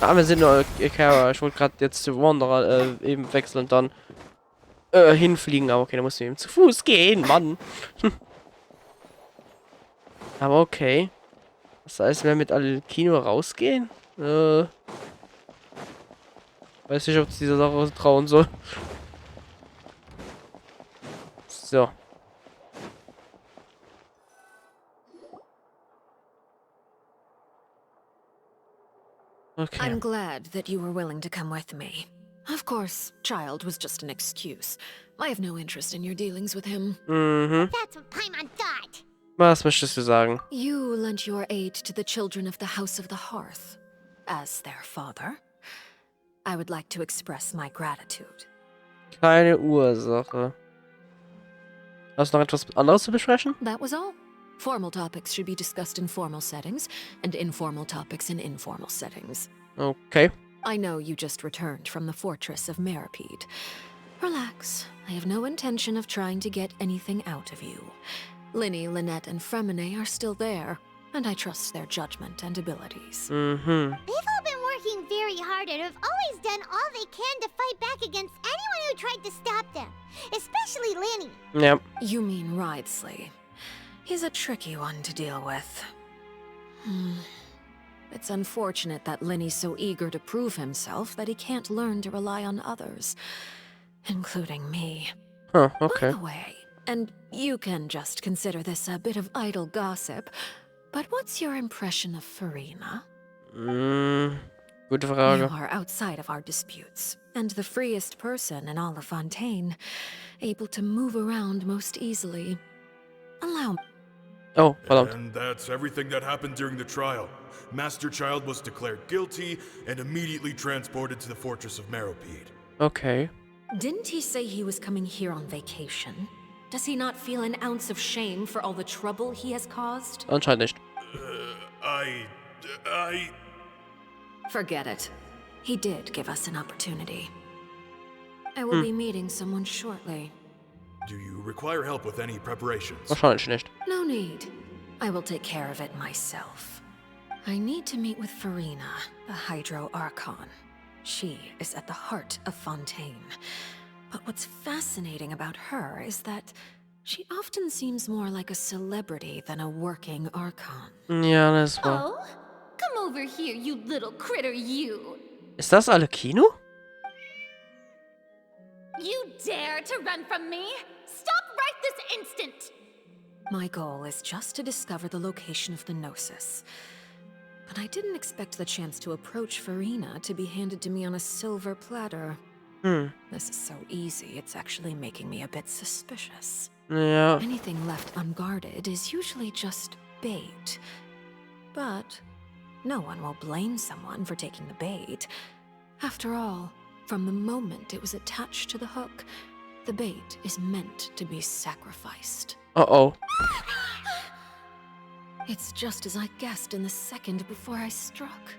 Ah, wir sind nur Kara. Ich wollte gerade jetzt zu Wanderer eben wechseln und dann hinfliegen. Aber okay, da musst du eben zu Fuß gehen, Mann. Aber okay. Das heißt, wir mit Arlecchino rausgehen? Weiß nicht, ob ich dieser Sache trauen soll. So. Okay. I'm glad that you were willing to come with me. Of course, child was just an excuse. I have no interest in your dealings with him. Mhm. That's what Paimon thought. Was möchtest du sagen? You lent your aid to the children of the House of the Hearth. As their father, I would like to express my gratitude. Keine Ursache. Hast du noch etwas anderes zu besprechen? That was all. Formal topics should be discussed in formal settings, and informal topics in informal settings. Okay. I know you just returned from the fortress of Meropide. Relax. I have no intention of trying to get anything out of you. Linny, Lynette, and Fremine are still there, and I trust their judgment and abilities. Mhm. They've all been working very hard and have always done all they can to fight back against anyone who tried to stop them. Especially Linny. Ja. You mean Wriothesley. He's a tricky one to deal with. It's unfortunate that Linny's so eager to prove himself that he can't learn to rely on others, including me. Huh, okay. By the way, and you can just consider this a bit of idle gossip, but what's your impression of Farina? Gute You Frage. are outside of our disputes, and the freest person in all of Fontaine, able to move around most easily. Allow me. Oh, verdammt. And that's everything that happened during the trial. Master Child was declared guilty and immediately transported to the fortress of Meropide. Okay. Didn't he say he was coming here on vacation? Does he not feel an ounce of shame for all the trouble he has caused? Anscheinend nicht. I... Forget it. He did give us an opportunity. I will be meeting someone shortly. Do you require help with any preparations? Wahrscheinlich nicht. No need. I will take care of it myself. I need to meet with Farina, the Hydro Archon. She is at the heart of Fontaine. But what's fascinating about her is that she often seems more like a celebrity than a working Archon. Ja, das war. Oh? Come over here, you little critter, you. Ist das Arlecchino? You dare to run from me? Stop right this instant! My goal is just to discover the location of the Gnosis. But I didn't expect the chance to approach Farina to be handed to me on a silver platter. This is so easy, it's actually making me a bit suspicious. Ja. Anything left unguarded is usually just bait. But no one will blame someone for taking the bait. After all, from the moment it was attached to the hook, the bait is meant to be sacrificed. Oh. It's just as I guessed in the second before I struck.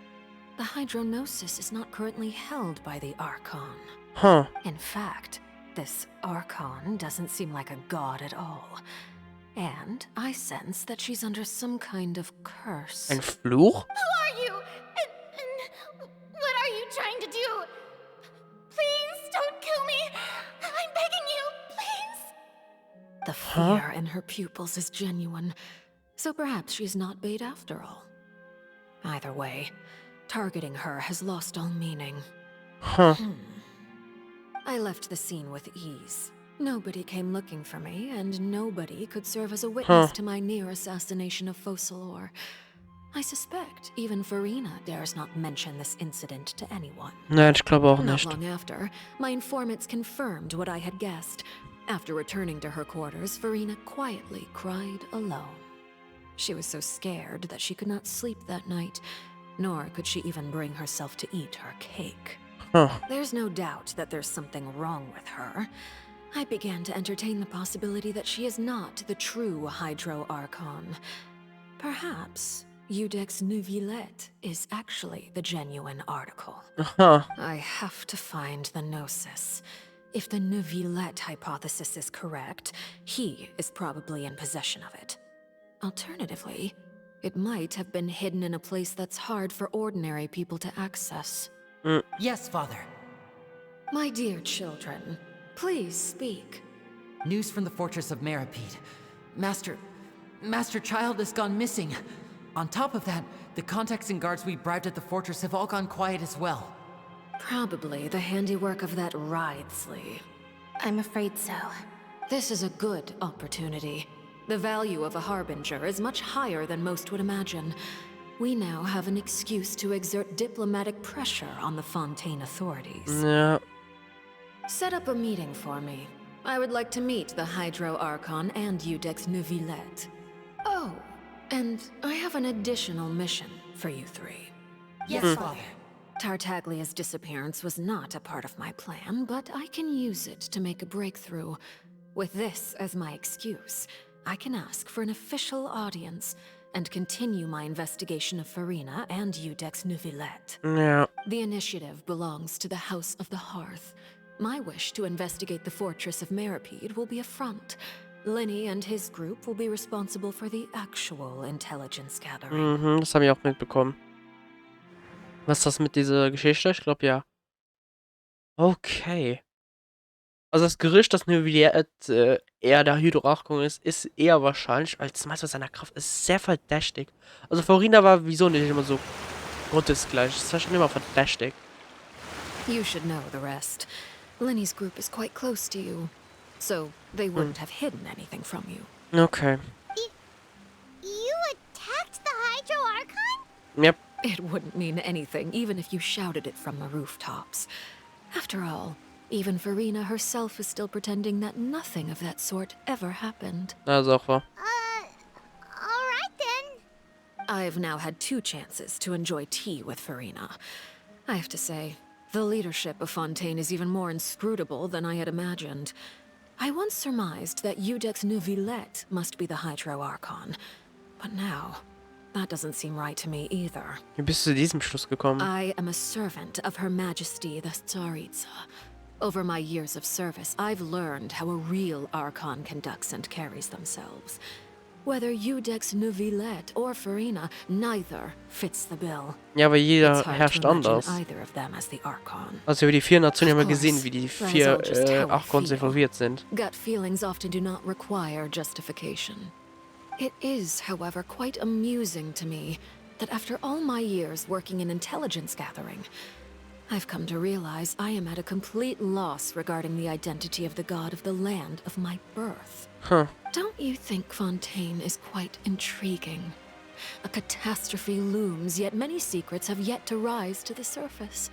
The Hydronosis is not currently held by the Archon. Huh. In fact, this Archon doesn't seem like a god at all. And I sense that she's under some kind of curse. Ein Fluch? Who are you? And what are you trying to do? Please don't kill me. I'm begging you, please. The fear in her pupils is genuine, so perhaps she's not bait after all. Either way, targeting her has lost all meaning. Huh. I left the scene with ease. Nobody came looking for me, and nobody could serve as a witness to my near assassination of Focalor. I suspect even Farina dares not mention this incident to anyone. Nein, ich glaube auch Not nicht. long after, my informants confirmed what I had guessed. After returning to her quarters, Farina quietly cried alone. She was so scared that she could not sleep that night, nor could she even bring herself to eat her cake. Huh. There's no doubt that there's something wrong with her. I began to entertain the possibility that she is not the true Hydro Archon. Perhaps Eudex Neuvillette is actually the genuine article. Huh. I have to find the Gnosis. If the Neuvillette hypothesis is correct, he is probably in possession of it. Alternatively, It might have been hidden in a place that's hard for ordinary people to access. Yes, Father. My dear children, please speak. News from the fortress of Meropide. Master Child has gone missing. On top of that, the contacts and guards we bribed at the fortress have all gone quiet as well. Probably the handiwork of that Writhsley. I'm afraid so. This is a good opportunity. The value of a harbinger is much higher than most would imagine. We now have an excuse to exert diplomatic pressure on the Fontaine authorities. Ja. Set up a meeting for me. I would like to meet the Hydro Archon and Iudex Neuvillette. Oh, and I have an additional mission for you three. Yes, Father. Tartaglia's disappearance was not a part of my plan, but I can use it to make a breakthrough. With this as my excuse, I can ask for an official audience and continue my investigation of Farina and Iudex Neuvillette. Ja. The initiative belongs to the House of the Hearth. My wish to investigate the fortress of Meropide will be a front. Lenny and his group will be responsible for the actual intelligence gathering. Mhm, das habe ich auch mitbekommen. Was ist das mit dieser Geschichte? Ich glaube ja. Okay. Also das Gerücht, dass Neuvillette eher der Hydro-Archon ist eher wahrscheinlich, als Meister seiner Kraft ist sehr verdächtig. Also Farina war wieso nicht immer so gottesgleich. Das war schon immer verdächtig. You should know the rest. Lenny's group is quite close to you, so they wouldn't have hidden anything from you. Okay. You attacked the Hydro Archon? Yep. It wouldn't mean anything, even if you shouted it from the rooftops. After all, even Farina herself is still pretending that nothing of that sort ever happened. Also auch wahr. Alright then. I've now had 2 chances to enjoy tea with Farina. I have to say, the leadership of Fontaine is even more inscrutable than I had imagined. I once surmised that Iudex Neuvillette must be the Hydro Archon, but now, that doesn't seem right to me either. Wie bist du zu diesem Schluss gekommen? I am a servant of Her Majesty the Tsaritsa. Over my years of service, I've learned how a real Archon conducts and carries themselves. Whether Iudex Neuvillette or Farina, neither fits the bill. Ja, aber jeder It's hard herrscht to imagine anders. either of them as the Archon. Also über die 4 Nationen haben wir Of course, gesehen, wie die that is 4 all just how I Archons feel. involviert sind. Gut feelings often do not require justification. It is, however, quite amusing to me that after all my years working in intelligence gathering, I've come to realize I am at a complete loss regarding the identity of the god of the land of my birth. Huh. Don't you think Fontaine is quite intriguing? A catastrophe looms, yet many secrets have yet to rise to the surface.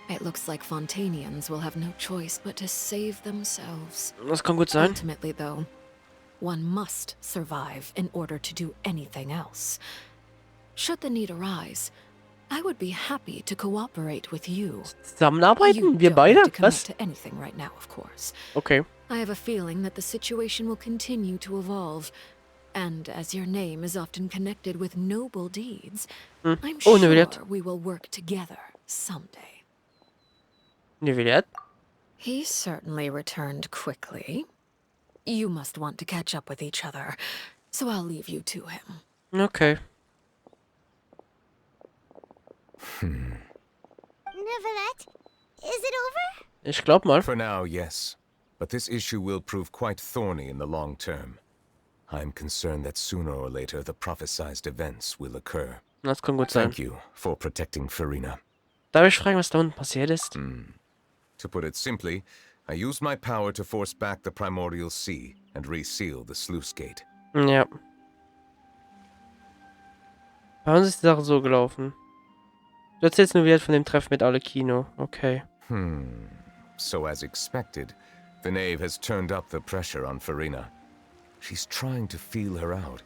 It looks like Fontainians will have no choice but to save themselves. Das kann gut sein. Ultimately, though, one must survive in order to do anything else. Should the need arise, I would be happy to cooperate with you. Zusammenarbeiten? Wir don't beide? have to commit Was? to anything right now, of course. Okay. I have a feeling that the situation will continue to evolve. And as your name is often connected with noble deeds, I'm Oh, sure Neuvillette. we will work together someday. Neuvillette? He certainly returned quickly. You must want to catch up with each other, so I'll leave you to him. Okay. Neuvillette, is it over? Ich glaub mal. For now, yes. But this issue will prove quite thorny in the long term. I'm concerned that sooner or later the prophesized events will occur. Das kann gut sein. Thank you for protecting Farina. Darf ich fragen, was da unten passiert ist? To put it simply, I used my power to force back the primordial sea and reseal the sluice gate. Ja. Bei uns ist die Sache so gelaufen. Du erzählst nur wieder von dem Treffen mit Arlecchino. Okay. So as expected, the knave has turned up the pressure on Farina. She's trying to feel her out,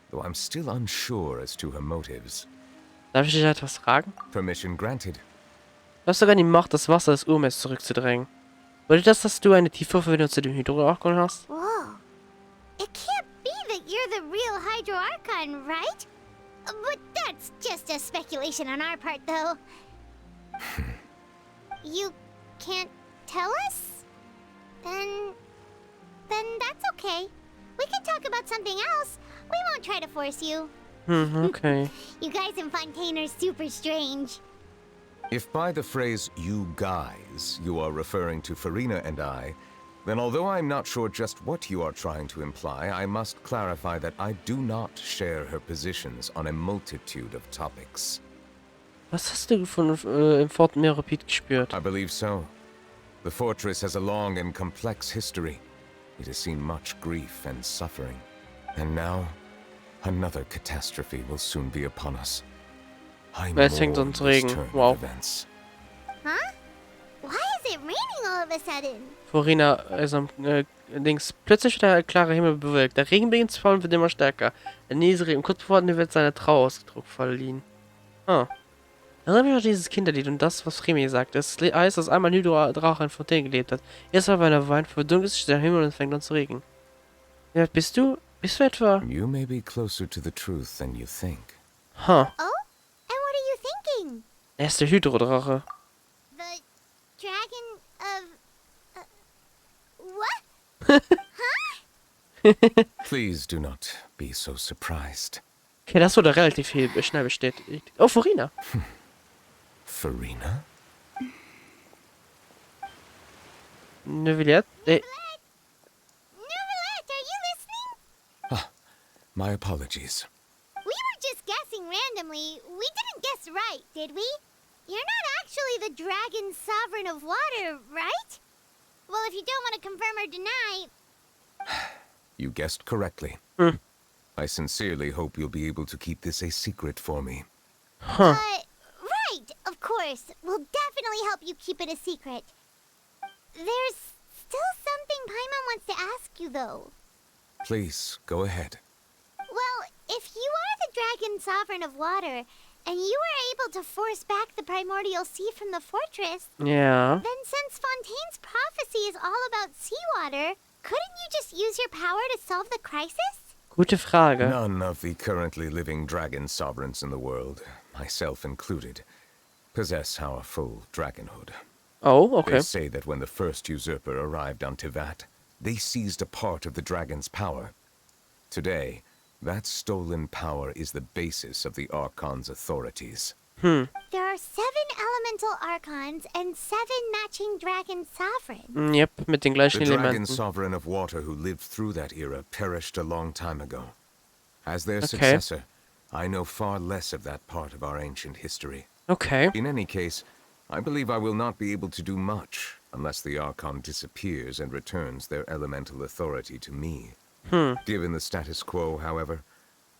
though I'm still unsure as to her motives. Darf ich dich etwas fragen? Permission granted. Du hast sogar die Macht, das Wasser des Urmeers zurückzudrängen. Bedeutet das, dass du eine tiefe Verbindung zu dem Hydro-Archon hast? Whoa. It can't be that you're the real Hydro Archon, right? But that's just a speculation on our part, though. You can't tell us? Then that's okay. We can talk about something else. We won't try to force you. Okay. You guys in Fontaine are super strange. If by the phrase "you guys" you are referring to Farina and I, then although I'm not sure just what you are trying to imply, I must clarify that I do not share her positions on a multitude of topics. Was hast du im Fontaine Archon gespürt? I believe so. The fortress has a long and complex history. It has seen much grief and suffering. And now, another catastrophe will soon be upon us. I Es fängt mourn an zu this regnen. turn of Wow. events. Huh? Why is it raining all of a sudden? Farina ist am links. Plötzlich wird der klare Himmel bewölkt. Der Regen beginnt zu fallen, wird immer stärker. Der Nieselregen kurz bevor wird seine Trauer ausgedruckt verliehen. Erinnere mich an dieses Kinderlied und das, was Remy sagt. Es heißt, dass einmal ein Hydro-Drache in Fontaine gelebt hat. Erst mal, wenn er weint, verdunkelt sich der Himmel und es fängt an zu regnen. Wie alt bist du? Bist du etwa? You may be closer to the truth than you think. Oh? And what are you thinking? Er ist der Hydro-Drache. The dragon of... what? Please do not be so surprised. Okay, das wurde relativ schnell bestätigt. Oh, Farina. Farina? Neuvillette? Neuvillette, are you listening? My apologies. We were just guessing randomly. We didn't guess right, did we? You're not actually the dragon sovereign of water, right? Well, if you don't want to confirm or deny... You guessed correctly. I sincerely hope you'll be able to keep this a secret for me. Right, of course. We'll definitely help you keep it a secret. There's still something Paimon wants to ask you, though. Please, go ahead. Well, if you are the dragon sovereign of water, and you were able to force back the primordial sea from the fortress, Ja. then since Fontaine's prophecy is all about seawater, couldn't you just use your power to solve the crisis? Gute Frage. None of the currently living dragon sovereigns in the world, myself included, possess our full dragonhood. Oh, okay. They say that when the first usurper arrived on Tivat, they seized a part of the dragon's power. Today, that stolen power is the basis of the Archon's authorities. There are 7 elemental archons and 7 matching dragon sovereigns. Yep, mit den gleichen The dragon Elementen. sovereign of water who lived through that era perished a long time ago. As their successor, I know far less of that part of our ancient history. Okay. In any case, I believe I will not be able to do much unless the Archon disappears and returns their elemental authority to me. Given the status quo, however,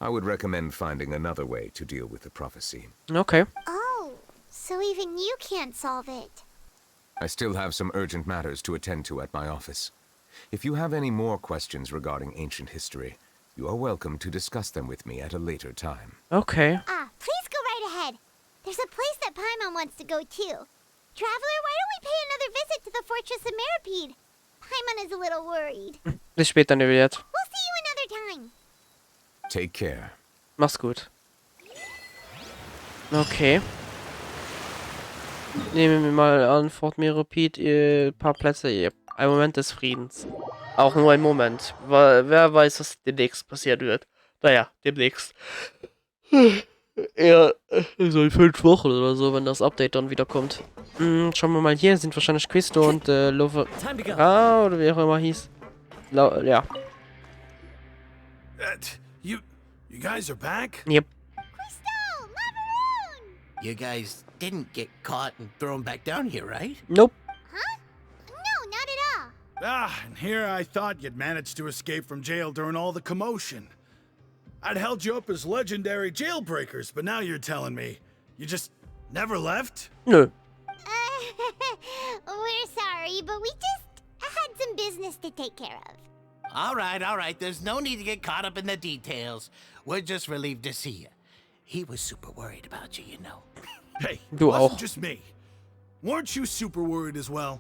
I would recommend finding another way to deal with the prophecy. Okay. Oh, so even you can't solve it. I still have some urgent matters to attend to at my office. If you have any more questions regarding ancient history, you are welcome to discuss them with me at a later time. Okay. Please go right ahead. There's a place that Paimon wants to go too. Traveler, why don't we pay another visit to the Fortress of Meropide? Paimon is a little worried. Bis später, Neuvillette. We'll see you another time. Take care. Mach's gut. Okay. Nehmen wir mal an, Fort Meropide, paar Plätze hier. Ein Moment des Friedens. Auch nur ein Moment. Weil, wer weiß, was demnächst passiert wird. Naja, demnächst. Ja, so in 5 Wochen oder so, wenn das Update dann wieder kommt. Schauen wir mal, hier sind wahrscheinlich Quisto und Love. Oder wie auch immer hieß. Ja. You guys are back? Yep. Quisto, Macaroon! You guys didn't get caught and thrown back down here, right? Nope. Huh? No, not at all. And here I thought you'd managed to escape from jail during all the commotion. I'd held you up as legendary jailbreakers, but now you're telling me you just never left? Nö. We're sorry, but we just had some business to take care of. All right. There's no need to get caught up in the details. We're just relieved to see you. He was super worried about you, you know. Hey, it Du wasn't auch. just me. Weren't you super worried as well?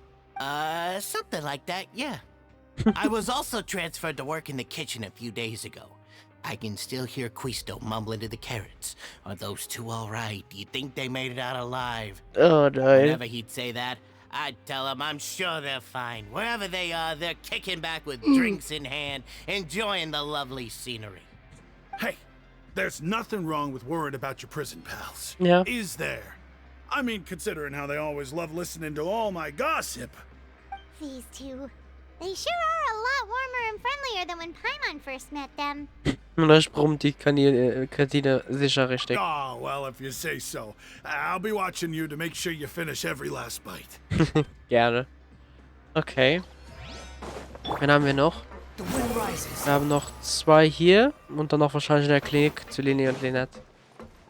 Something like that, yeah. I was also transferred to work in the kitchen a few days ago. I can still hear Quisto mumbling to the carrots. Are those two all right? Do you think they made it out alive? Oh nein. Whenever he'd say that, I'd tell him I'm sure they're fine. Wherever they are, they're kicking back with drinks in hand, enjoying the lovely scenery. Hey, there's nothing wrong with worrying about your prison pals. Ja. Is there? I mean, considering how they always love listening to all my gossip. These two. They sure are a lot warmer and friendlier than when Paimon first met them. Und da brummt die Kantine sicher richtig. Oh, well, if you say so. I'll be watching you to make sure you finish every last bite. Gerne. Okay. Wen haben wir noch? Wir haben noch 2 hier und dann noch wahrscheinlich in der Klinik zu Lini und Lynette.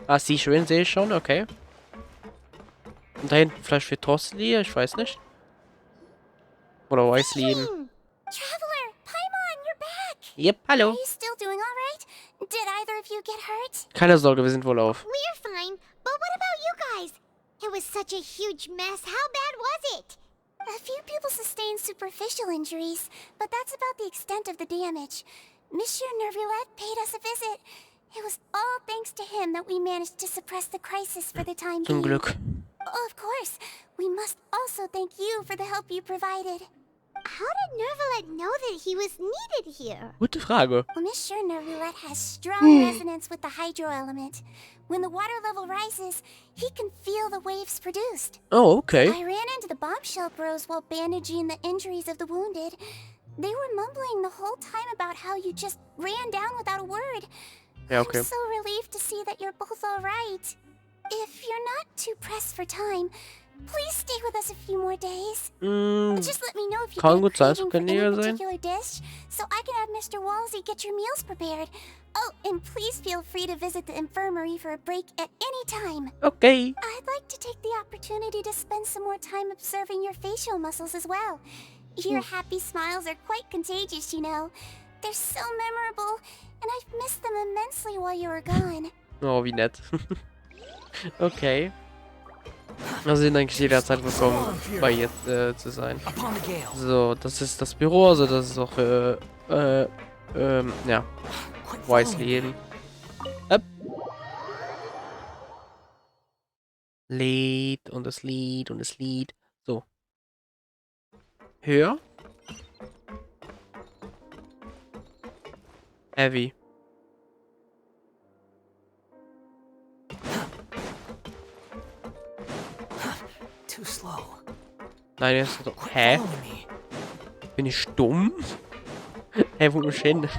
Ah, sie schön, sehe ich schon, okay. Und da hinten vielleicht für Tosli, ich weiß nicht. Oder Weislin. Traveler, Paimon, you're back. Yep, hallo. Are you still doing all right? Did either of you get hurt? Keine Sorge, wir sind wohl auf. We're fine, but what about you guys? It was such a huge mess. How bad was it? A few people sustained superficial injuries, but that's about the extent of the damage. Monsieur Nervulette paid us a visit. It was all thanks to him that we managed to suppress the crisis for the time Zum being. Glück. Of course, we must also thank you for the help you provided. How did Nervulette know that he was needed here? Gute Frage. Well, Monsieur Nervulette has strong resonance with the hydro element. When the water level rises, he can feel the waves produced. Oh, okay. I ran into the bombshell bros while bandaging the injuries of the wounded. They were mumbling the whole time about how you just ran down without a word. Ja, okay. I'm so relieved to see that you're both all right. If you're not too pressed for time, please stay with us a few more days. Just let me know if you Kann get gut sein, craving so for kann any näher sein. particular dish, so I can have Mr. Walsey get your meals prepared. Oh, and please feel free to visit the infirmary for a break at any time. Okay. I'd like to take the opportunity to spend some more time observing your facial muscles as well. Your happy smiles are quite contagious, you know. They're so memorable, and I've missed them immensely while you were gone. Oh, wie nett. Okay. Wir sind eigentlich jederzeit willkommen, bei ihr zu sein. So, das ist das Büro, also das ist auch für, ja, Weislin. Lied und das Lied und das Lied. So. Höher. Heavy. Too slow. Nein, das ist doch. Hä? Bin ich dumm? Hä, wo bin ich hin?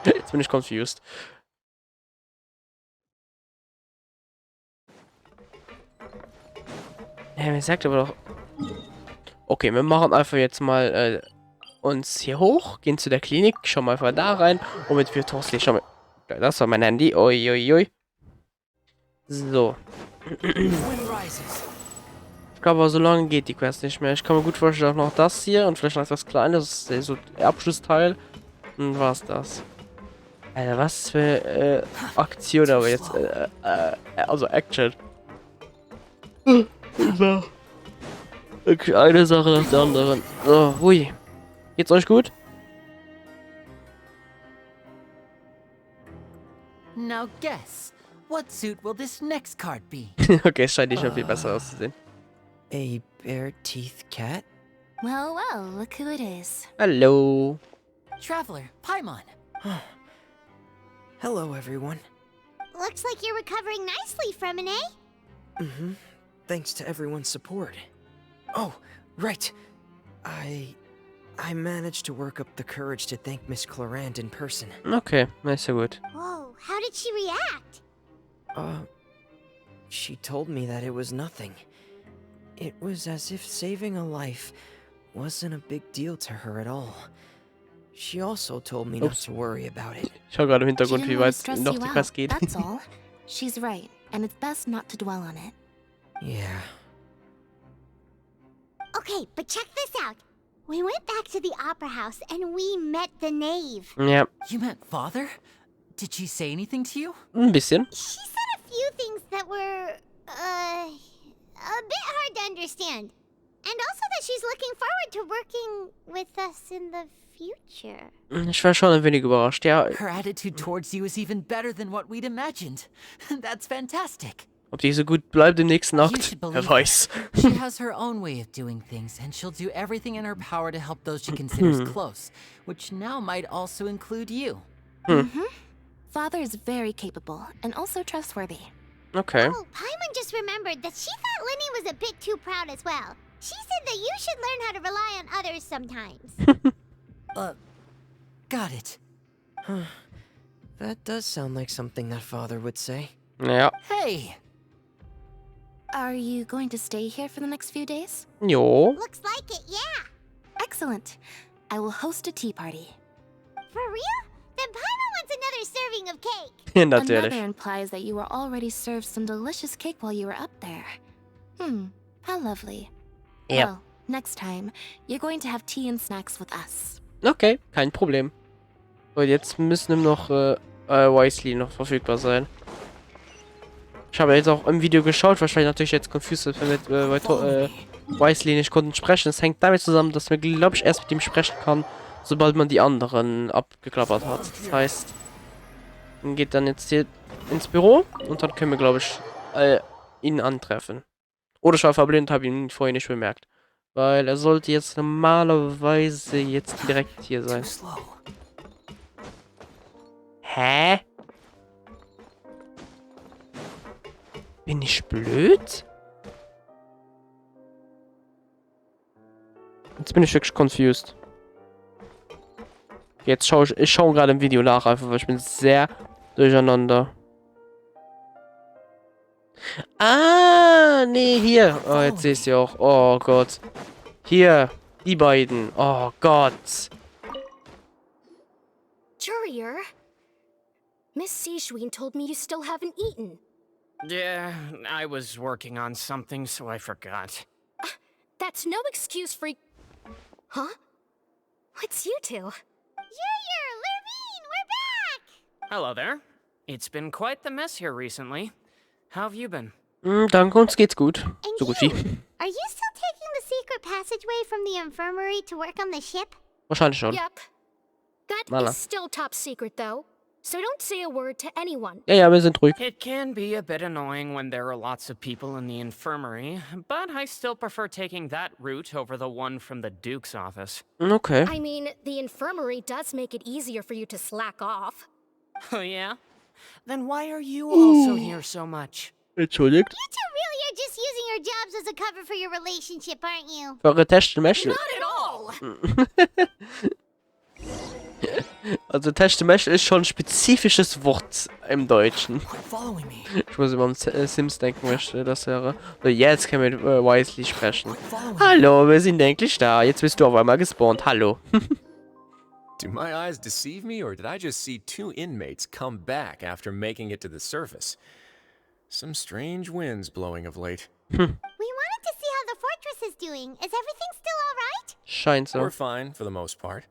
Jetzt bin ich confused. Hä, mir sagt aber doch. Okay, wir machen einfach jetzt mal uns hier hoch, gehen zu der Klinik, schauen mal einfach da rein und mit für Tosli schauen wir. Das war mein Handy. Ui, ui, ui. So. Ich glaube, aber so lange geht die Quest nicht mehr. Ich kann mir gut vorstellen, auch noch das hier und vielleicht noch etwas Kleines, so der Abschlussteil. Und war's das. Alter, was für Aktion aber jetzt. Also Action. Okay, eine Sache nach der anderen. Oh, hui. Geht's euch gut? Now guess, what suit will this next card be? Okay, es scheint nicht schon viel besser auszusehen. A bare-teeth cat? Well, well, look who it is. Hallo. Traveler, Paimon. Hello, everyone. Looks like you're recovering nicely from an A. Thanks to everyone's support. Oh, right. I managed to work up the courage to thank Miss Clarant in person. Okay, ist ja gut. Whoa, how did she react? She told me that it was nothing. It was as if saving a life wasn't a big deal to her at all. She also told me not to worry about it. Ich schau gerade im She Hintergrund, didn't wie want weit to stress noch you die out, Quest geht. that's all. She's right, and it's best not to dwell on it. Yeah. Okay, but check this out. We went back to the opera house and we met the knave. Ja, You met father? Did she say anything to you? ein bisschen. She said a few things that were, a bit hard to understand. And also that she's looking forward to working with us in the future. Ich war schon ein wenig überrascht, ja. Her attitude towards you is even better than what we'd imagined. That's fantastic. Ob die so gut bleibt im nächsten You Akt, should wer believe weiß. She has her own way of doing things, and she'll do everything in her power to help those she considers close, which now might also include you. Father is very capable and also trustworthy. Okay. Oh, Paimon just remembered that she thought Linny was a bit too proud as well. She said that you should learn how to rely on others sometimes. Got it. That does sound like something that father would say. Ja. Hey! Are you going to stay here for the next few days? Jo. Looks like it, yeah. Excellent. I will host a tea party. For real? Then Paimon wants another serving of cake. Natürlich. Another implies that you were already served some delicious cake while you were up there. How lovely. Ja. Well, next time, you're going to have tea and snacks with us. Okay, kein Problem. Und jetzt müssen nur noch Wisely noch verfügbar sein. Ich habe jetzt auch im Video geschaut, wahrscheinlich natürlich jetzt confused ist, weil Wisely nicht konnten sprechen. Es hängt damit zusammen, dass man, glaube ich, erst mit ihm sprechen kann, sobald man die anderen abgeklappert hat. Das heißt, man geht dann jetzt hier ins Büro und dann können wir, glaube ich, ihn antreffen. Oder ich war verblind, habe ihn vorher nicht bemerkt. Weil er sollte jetzt normalerweise jetzt direkt hier sein. Hä? Bin ich blöd? Jetzt bin ich wirklich confused. Jetzt schaue ich schaue gerade im Video nach, einfach, weil ich bin sehr durcheinander. Ah, nee, hier. Oh, jetzt sehe ich sie auch. Oh Gott. Hier, die beiden. Oh Gott. Courier, Miss Sishwin told me you still haven't eaten. Yeah, I was working on something, so I forgot. That's no excuse for... Huh? What's you two? Courier, Lurvine, we're back! Hello there. It's been quite the mess here recently. How have you been? Danke, uns geht's gut. And So gut wie. Are you still taking the secret passageway from the infirmary to work on the ship? Wahrscheinlich schon. Yep. That Voilà. is still top secret, though. So don't say a word to anyone. Ja, ja, wir sind ruhig. It can be a bit annoying when there are lots of people in the infirmary, but I still prefer taking that route over the one from the Duke's office. Okay. I mean, the infirmary does make it easier for you to slack off. Oh yeah? Then why are you also here so much? Entschuldigt. You two really are just using your jobs as a cover for your relationship, aren't you? Für eure Testmesche. Not at all! Also Testmesche ist schon ein spezifisches Wort im Deutschen. Ich muss immer an Sims denken möchte, das wäre. So, jetzt können wir mit Wisely sprechen. Hallo, wir sind endlich da. Jetzt bist du auf einmal gespawnt. Hallo. Do my eyes deceive me, or did I just see two inmates come back after making it to the surface? Some strange winds blowing of late. We wanted to see how the fortress is doing. Is everything still alright? Scheint so. We're fine, for the most part.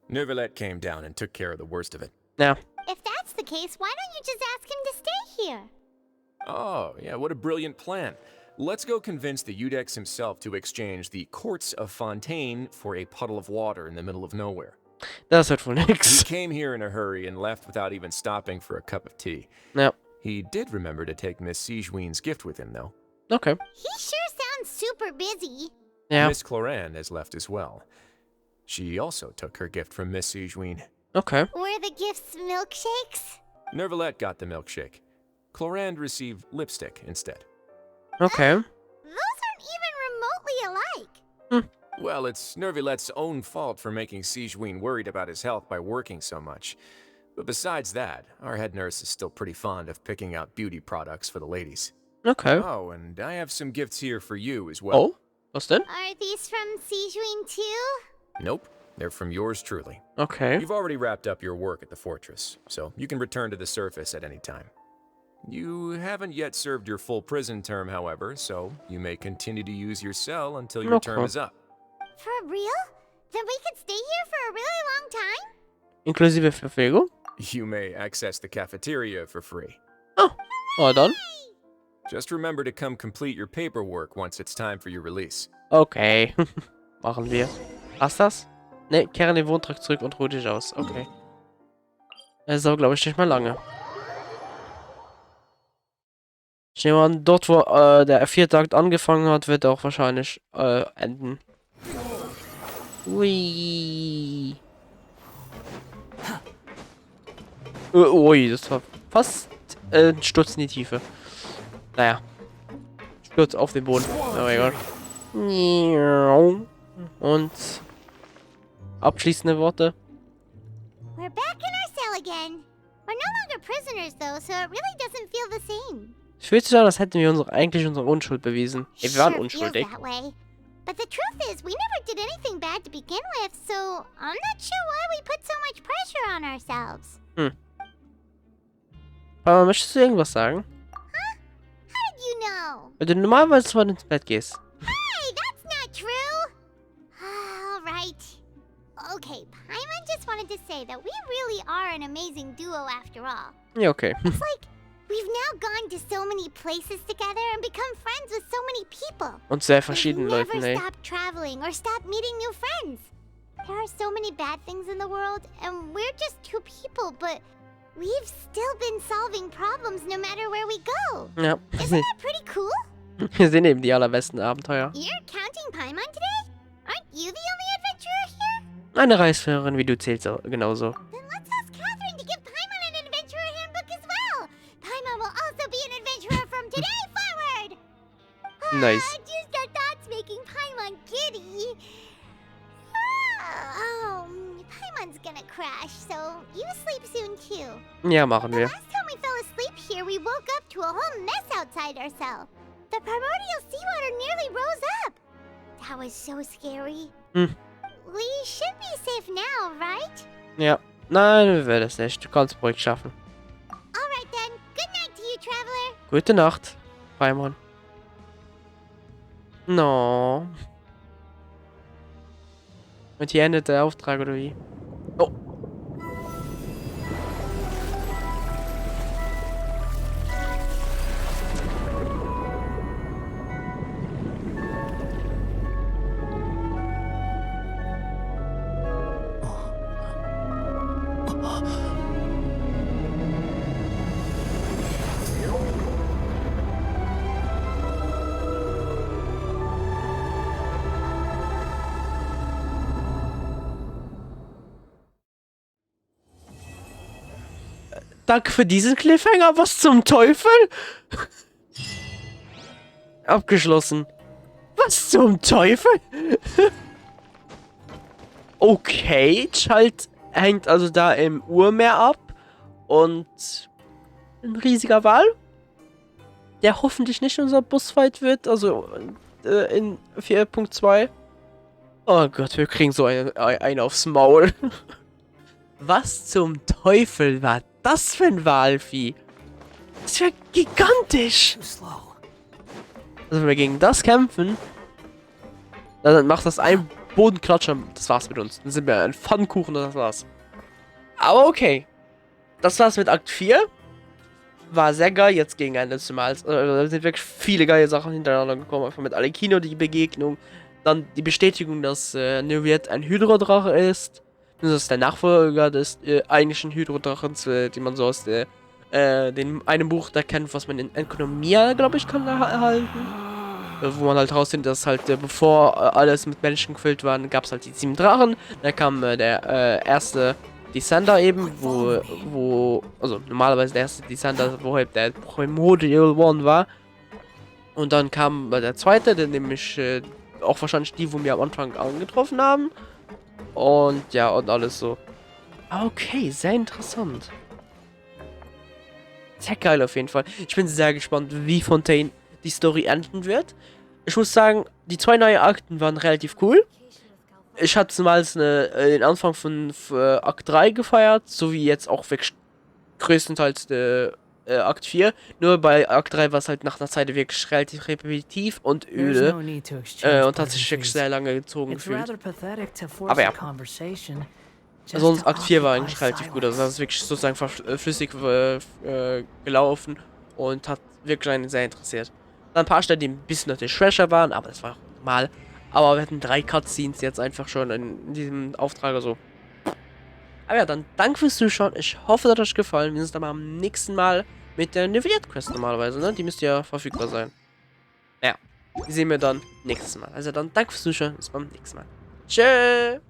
Neuvillette came down and took care of the worst of it. Ja. If that's the case, why don't you just ask him to stay here? Oh, yeah, what a brilliant plan. Let's go convince the Udex himself to exchange the courts of Fontaine for a puddle of water in the middle of nowhere. Das wird wohl He nix. came here in a hurry and left without even stopping for a cup of tea. Ja. He did remember to take Miss Sijween's gift with him, though. Okay. He sure sounds super busy. Ja. Miss Cloran has left as well. She also took her gift from Miss Sijween. Okay. Were the gifts milkshakes? Neuvillette got the milkshake. Clorand received lipstick instead. Okay. Those aren't even remotely alike. Well, it's Neuvillette's own fault for making Sijween worried about his health by working so much. But besides that, our head nurse is still pretty fond of picking out beauty products for the ladies. Okay. Oh, and I have some gifts here for you as well. Oh, was denn? Are these from Sijween too? Nope, they're from yours truly. Okay. You've already wrapped up your work at the fortress, so you can return to the surface at any time. You haven't yet served your full prison term, however, so you may continue to use your cell until your term is up. For real? Then we could stay here for a really long time? Inklusive Verpflegung? You may access the cafeteria for free. Oh, dann. Just remember to come complete your paperwork once it's time for your release. Okay. Machen wir. Was das? Ne, kehre den Wohntrakt zurück und ruhe dich aus. Okay. Das ist aber, glaube ich, nicht mal lange. Ich nehme an, dort, wo der vierte Akt angefangen hat, wird er auch wahrscheinlich enden. Ui. Ui, das war fast ein Sturz in die Tiefe. Naja. Sturz auf den Boden. Oh mein Gott. Und abschließende Worte. We're back in our cell again. We're no longer prisoners though, so it really doesn't feel the same. Es fühlt sich an, als hätten wir eigentlich unsere Unschuld bewiesen. Ey, wir waren unschuldig. That way. But the truth is, we never did anything bad to begin with, so I'm not sure why we put so much pressure on ourselves. Aber möchtest du irgendwas sagen? Huh? How did you know? Wenn du normalerweise zwar ins Bett gehst. Hey, that's not true. All right. Okay, Paimon just wanted to say that we really are an amazing duo after all. Ja, okay. It's like we've now gone to so many places together and become friends with so many people. Und sehr verschiedenen Leuten, never ey. stop traveling or stop meeting new friends. There are so many bad things in the world, and we're just two people, but we've still been solving problems no matter where we go. Ja. Isn't that pretty cool? Wir sind eben die allerbesten Abenteuer. You're counting Paimon today? Aren't you the only adventurer here? Eine Reisführerin, wie du zählst, genauso. Then let's ask Catherine to give Paimon an adventurer handbook as well. Paimon will also be an adventurer from today forward. Nice. Just our thoughts making Paimon giddy. Paimon's gonna crash, so you sleep soon too. Ja, machen wir. Last time we fell asleep here, we woke up to a whole mess outside our cell. The primordial seawater nearly rose up. That was so scary. We should be safe now, right? Ja. Nein, wir werden es nicht. Du kannst es ruhig schaffen. Alright then. Good night to you, Traveler. Gute Nacht, Paimon. No. Und hier endet der Auftrag, oder wie? Oh. Danke für diesen Cliffhanger. Was zum Teufel? Abgeschlossen. Was zum Teufel? Okay, Schalt hängt also da im Urmeer ab. Und ein riesiger Wal, der hoffentlich nicht unser Bossfight wird. Also in 4.2. Oh Gott, wir kriegen so einen aufs Maul. Was zum Teufel war das für ein Walvieh? Das wäre gigantisch. Also wenn wir gegen das kämpfen, dann macht das ein Bodenklatscher. Das war's mit uns. Dann sind wir ein Pfannkuchen und das war's. Aber okay. Das war's mit Akt 4. War sehr geil jetzt gegen ein letztes Mal. Da sind wirklich viele geile Sachen hintereinander gekommen. Einfach mit Arlecchino die Begegnung. Dann die Bestätigung, dass Neuvillette ein Hydrodrache ist. Das ist der Nachfolger des eigentlichen Hydrodrachens, den man so aus dem einem Buch da kennt, was man in Ökonomia, glaube ich, kann erhalten. Wo man halt rausfindet, dass halt bevor alles mit Menschen gefüllt war, gab es halt die 7 Drachen. Da kam der erste Descender eben, also normalerweise der erste Descender, wo halt der Primordial One war. Und dann kam der zweite, der nämlich auch wahrscheinlich die, wo wir am Anfang angetroffen haben. Und ja, und alles so. Okay, sehr interessant. Sehr geil auf jeden Fall. Ich bin sehr gespannt, wie Fontaine die Story enden wird. Ich muss sagen, die 2 neuen Akten waren relativ cool. Ich hatte zumal den Anfang von Akt 3 gefeiert, so wie jetzt auch wirklich größtenteils Akt 4. Nur bei Akt 3 war es halt nach einer Zeit wirklich relativ repetitiv und öde. Und hat sich wirklich sehr lange gezogen gefühlt. Aber ja. Also Akt 4 war eigentlich relativ gut. Also das ist wirklich sozusagen flüssig gelaufen und hat wirklich einen sehr interessiert. Dann ein paar Stellen, die ein bisschen natürlich schwächer waren, aber das war normal. Aber wir hatten 3 Cutscenes jetzt einfach schon in diesem Auftrag oder so. Aber ja, dann danke fürs Zuschauen. Ich hoffe, es hat euch gefallen. Wir sehen uns dann mal am nächsten Mal mit der Neuvillette Quest normalerweise, ne? Die müsste ja verfügbar sein. Ja, die sehen wir dann nächstes Mal. Also dann danke fürs Zuschauen. Bis beim nächsten Mal. Tschö.